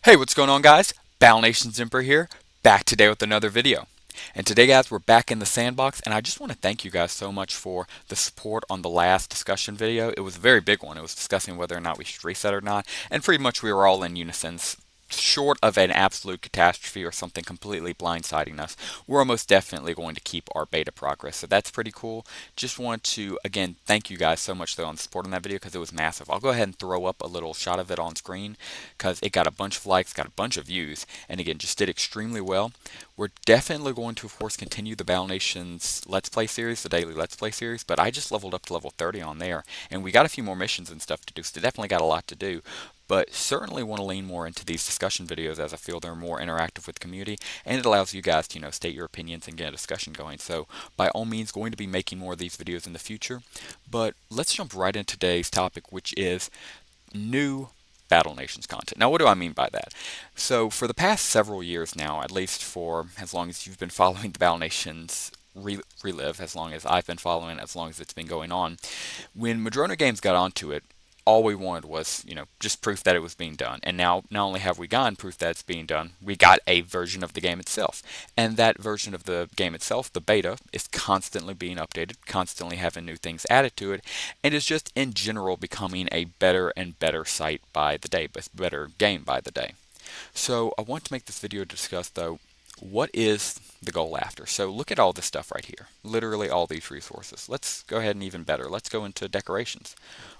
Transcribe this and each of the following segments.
Hey, what's going on, guys? BattleNation Zimper here, back today with another video. And today, guys, we're back in the sandbox, and I just want to thank you guys so much for the support on the last discussion video. It was a very big one. It was discussing whether or not we should reset or not, and pretty much we were all in unison. Short of an absolute catastrophe or something completely blindsiding us, we're almost definitely going to keep our beta progress. So that's pretty cool. Just want to, again, thank you guys so much, though, on the support on that video because it was massive. I'll go ahead and throw up a little shot of it on screen because it got a bunch of likes, got a bunch of views, and again, just did extremely well. We're definitely going to, of course, continue the Battle Nations Let's Play series, the daily Let's Play series, but I just leveled up to level 30 on there, and we got a few more missions and stuff to do, so definitely got a lot to do. But certainly want to lean more into these discussion videos as I feel they're more interactive with the community, and it allows you guys to, state your opinions and get a discussion going. So by all means, going to be making more of these videos in the future. But let's jump right into today's topic, which is new Battle Nations content. Now, what do I mean by that? So, for the past several years now, at least for as long as you've been following the Battle Nations Relive, as long as I've been following, as long as it's been going on, when Madrona Games got onto it, all we wanted was, just proof that it was being done. And now, not only have we gotten proof that it's being done, we got a version of the game itself. And that version of the game itself, the beta, is constantly being updated, constantly having new things added to it, and is just in general becoming a better and better site by the day, but better game by the day. So I want to make this video to discuss, though, what is the goal after. So look at all this stuff right here. Literally all these resources. Let's go ahead and even better. Let's go into decorations.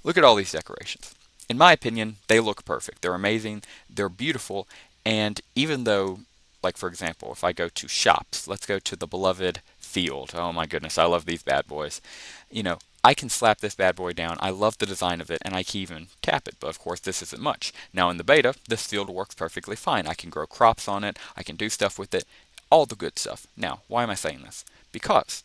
Look at all these decorations. In my opinion, they look perfect. They're amazing. They're beautiful. And even though, like for example, if I go to shops, let's go to the beloved field. Oh my goodness, I love these bad boys. I can slap this bad boy down. I love the design of it, and I can even tap it, but of course this isn't much. Now in the beta, this field works perfectly fine. I can grow crops on it, I can do stuff with it, all the good stuff. Now, why am I saying this? Because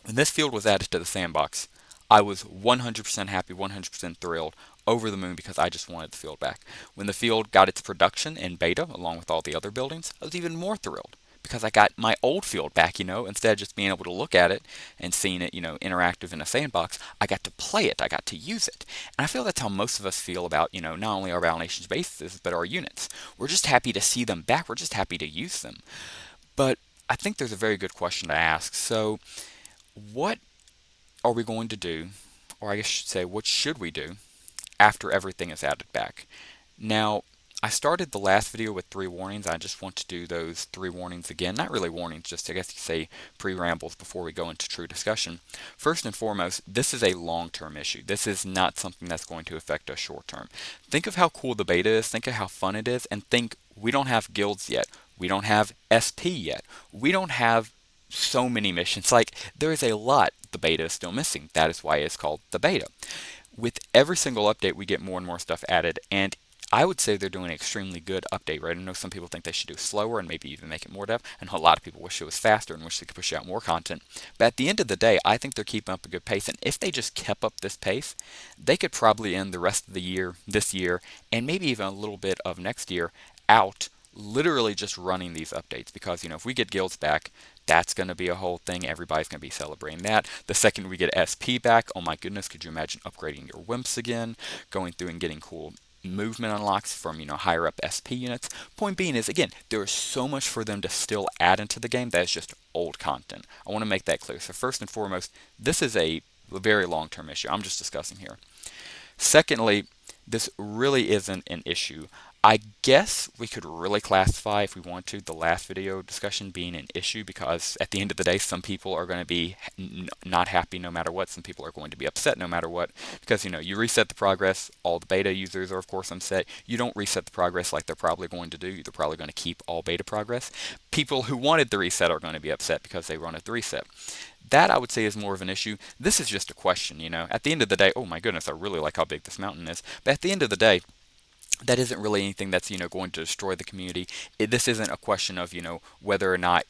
when this field was added to the sandbox, I was 100% happy, 100% thrilled, over the moon because I just wanted the field back. When the field got its production in beta, along with all the other buildings, I was even more thrilled because I got my old field back, instead of just being able to look at it and seeing it, interactive in a sandbox, I got to play it, I got to use it. And I feel that's how most of us feel about, not only our Battle Nations bases, but our units. We're just happy to see them back, we're just happy to use them. But I think there's a very good question to ask. So, what are we going to do, or I guess I should say, what should we do after everything is added back? Now, I started the last video with 3 warnings. I just want to do those 3 warnings again. Not really warnings, just I guess you could say pre-rambles before we go into true discussion. First and foremost, this is a long-term issue. This is not something that's going to affect us short-term. Think of how cool the beta is, think of how fun it is, and think we don't have guilds yet. We don't have SP yet. We don't have so many missions. Like, there is a lot the beta is still missing. That is why it's called the beta. With every single update, we get more and more stuff added, and I would say they're doing an extremely good update, right? I know some people think they should do slower and maybe even make it more depth. I know a lot of people wish it was faster and wish they could push out more content. But at the end of the day, I think they're keeping up a good pace. And if they just kept up this pace, they could probably end the rest of the year, this year, and maybe even a little bit of next year out literally just running these updates because if we get guilds back, that's going to be a whole thing. Everybody's going to be celebrating that. The second we get SP back, oh my goodness, could you imagine upgrading your wimps again, going through and getting cool movement unlocks from higher up SP units. Point being is, again, there is so much for them to still add into the game that is just old content. I want to make that clear. So first and foremost, this is a very long-term issue I'm just discussing here. Secondly, this really isn't an issue. I guess we could really classify, if we want to, the last video discussion being an issue because at the end of the day, some people are going to be not happy no matter what. Some people are going to be upset no matter what because, you reset the progress. All the beta users are, of course, upset. You don't reset the progress like they're probably going to do. They're probably going to keep all beta progress. People who wanted the reset are going to be upset because they wanted the reset. That I would say is more of an issue. This is just a question, At the end of the day, oh my goodness, I really like how big this mountain is. But at the end of the day, that isn't really anything that's going to destroy the community. This isn't a question of whether or not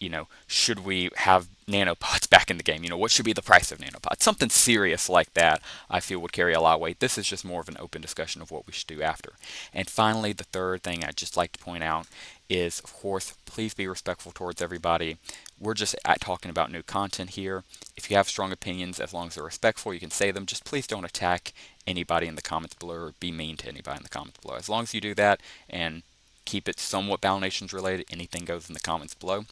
should we have nanopods back in the game. What should be the price of nanopods? Something serious like that I feel would carry a lot of weight. This is just more of an open discussion of what we should do after. And finally, the third thing I'd just like to point out is, of course, please be respectful towards everybody. We're just talking about new content here. If you have strong opinions, as long as they're respectful, you can say them. Just please don't attack anybody in the comments below or be mean to anybody in the comments below. As long as you do that and keep it somewhat Battle Nations related. Anything goes in the comments below.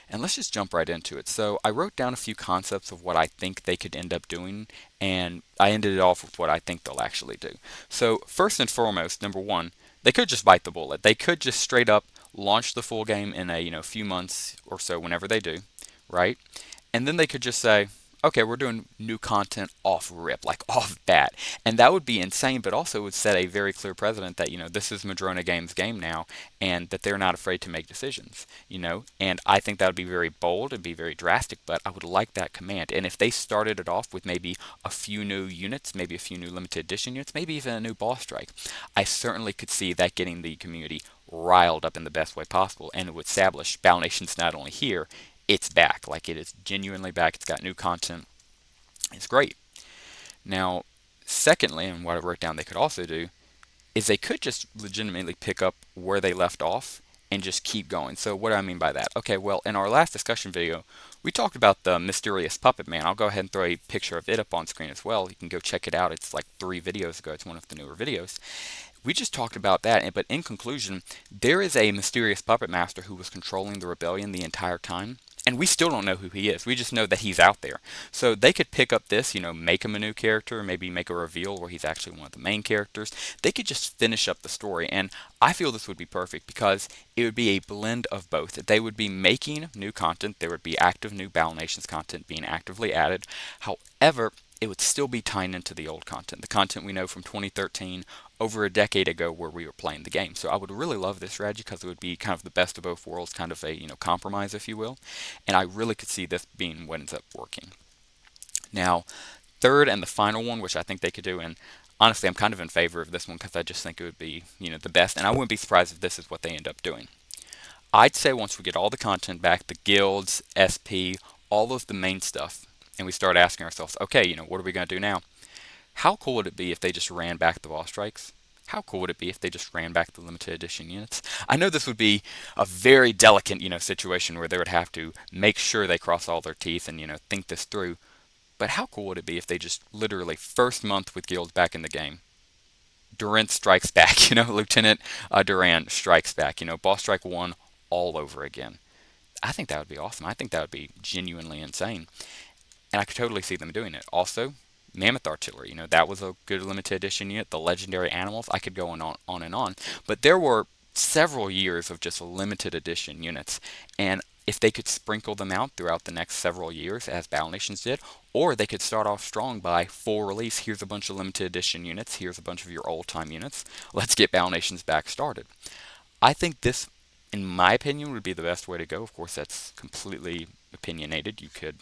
And let's just jump right into it. So I wrote down a few concepts of what I think they could end up doing, and I ended it off with what I think they'll actually do. So first and foremost, number one, they could just bite the bullet. They could just straight up launch the full game in a few months or so, whenever they do, right? And then they could just say, okay, we're doing new content off rip, like off bat. And that would be insane, but also would set a very clear precedent that, this is Madrona Games' game now, and that they're not afraid to make decisions. And I think that would be very bold and be very drastic, but I would like that command. And if they started it off with maybe a few new units, maybe a few new limited edition units, maybe even a new boss strike, I certainly could see that getting the community riled up in the best way possible, and it would establish Battle Nations not only here, it's back. Like, it is genuinely back. It's got new content. It's great. Now, secondly, and what I wrote down they could also do, is they could just legitimately pick up where they left off and just keep going. So what do I mean by that? Okay, well, in our last discussion video, we talked about the mysterious puppet man. I'll go ahead and throw a picture of it up on screen as well. You can go check it out. It's like 3 videos ago. It's one of the newer videos. We just talked about that, but in conclusion, there is a mysterious puppet master who was controlling the rebellion the entire time. And we still don't know who he is. We just know that he's out there. So they could pick up this, make him a new character, maybe make a reveal where he's actually one of the main characters. They could just finish up the story. And I feel this would be perfect because it would be a blend of both. They would be making new content. There would be active new Battle Nations content being actively added. However, it would still be tying into the old content, the content we know from 2013, over a decade ago where we were playing the game. So I would really love this strategy because it would be kind of the best of both worlds, kind of a compromise, if you will. And I really could see this being what ends up working. Now, third and the final one, which I think they could do, and honestly I'm kind of in favor of this one because I just think it would be the best, and I wouldn't be surprised if this is what they end up doing. I'd say once we get all the content back, the guilds, SP, all of the main stuff, and we start asking ourselves, okay, what are we going to do now? How cool would it be if they just ran back the boss strikes? How cool would it be if they just ran back the limited edition units? I know this would be a very delicate, situation where they would have to make sure they cross all their teeth and, think this through. But how cool would it be if they just literally first month with guilds back in the game, Durant strikes back, Lieutenant Durant strikes back, boss strike 1 all over again. I think that would be awesome. I think that would be genuinely insane. And I could totally see them doing it. Also, Mammoth Artillery, that was a good limited edition unit. The legendary animals, I could go on and on. But there were several years of just limited edition units. And if they could sprinkle them out throughout the next several years, as Battle Nations did, or they could start off strong by full release, here's a bunch of limited edition units, here's a bunch of your old time units, let's get Battle Nations back started. I think this, in my opinion, would be the best way to go. Of course, that's completely opinionated. You could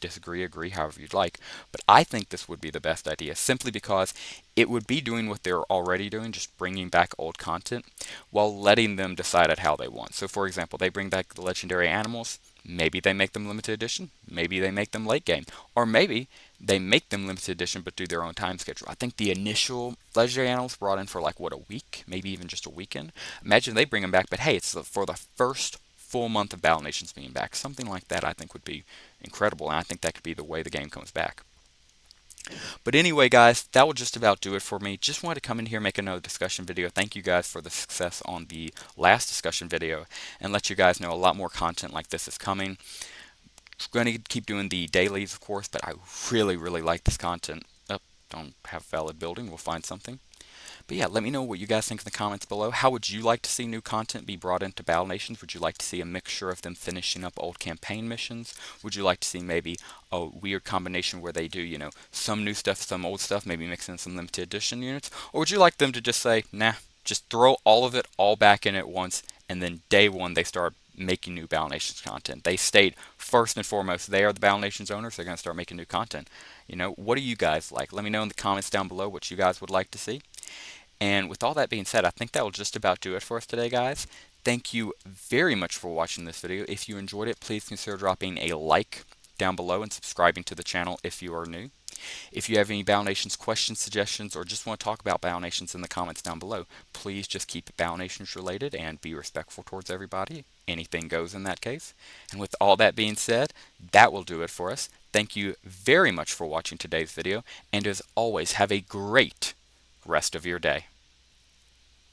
disagree, agree, however you'd like, but I think this would be the best idea simply because it would be doing what they're already doing, just bringing back old content while letting them decide at how they want. So for example, they bring back the legendary animals, maybe they make them limited edition, maybe they make them late game, or maybe they make them limited edition but do their own time schedule. I think the initial legendary animals brought in for like what, a week, maybe even just a weekend. Imagine they bring them back, but hey, it's for the first full month of Battle Nations being back. Something like that I think would be incredible, and I think that could be the way the game comes back. But anyway, guys, that will just about do it for me. Just wanted to come in here and make another discussion video. Thank you guys for the success on the last discussion video, and let you guys know a lot more content like this is coming. Going to keep doing the dailies, of course, but I really like this content. Don't have valid building. We'll find something. But yeah, let me know what you guys think in the comments below. How would you like to see new content be brought into Battle Nations? Would you like to see a mixture of them finishing up old campaign missions? Would you like to see maybe a weird combination where they do, some new stuff, some old stuff, maybe mix in some limited edition units? Or would you like them to just say, nah, just throw all of it all back in at once, and then day one they start making new Battle Nations content? They state first and foremost they are the Battle Nations owners. They're going to start making new content. What do you guys like? Let me know in the comments down below what you guys would like to see. And with all that being said, I think that will just about do it for us today, guys. Thank you very much for watching this video. If you enjoyed it, please consider dropping a like down below and subscribing to the channel if you are new. If you have any Battle Nations questions, suggestions, or just want to talk about Battle Nations in the comments down below, please just keep it Battle Nations related and be respectful towards everybody. Anything goes in that case. And with all that being said, that will do it for us. Thank you very much for watching today's video, and as always, have a great rest of your day.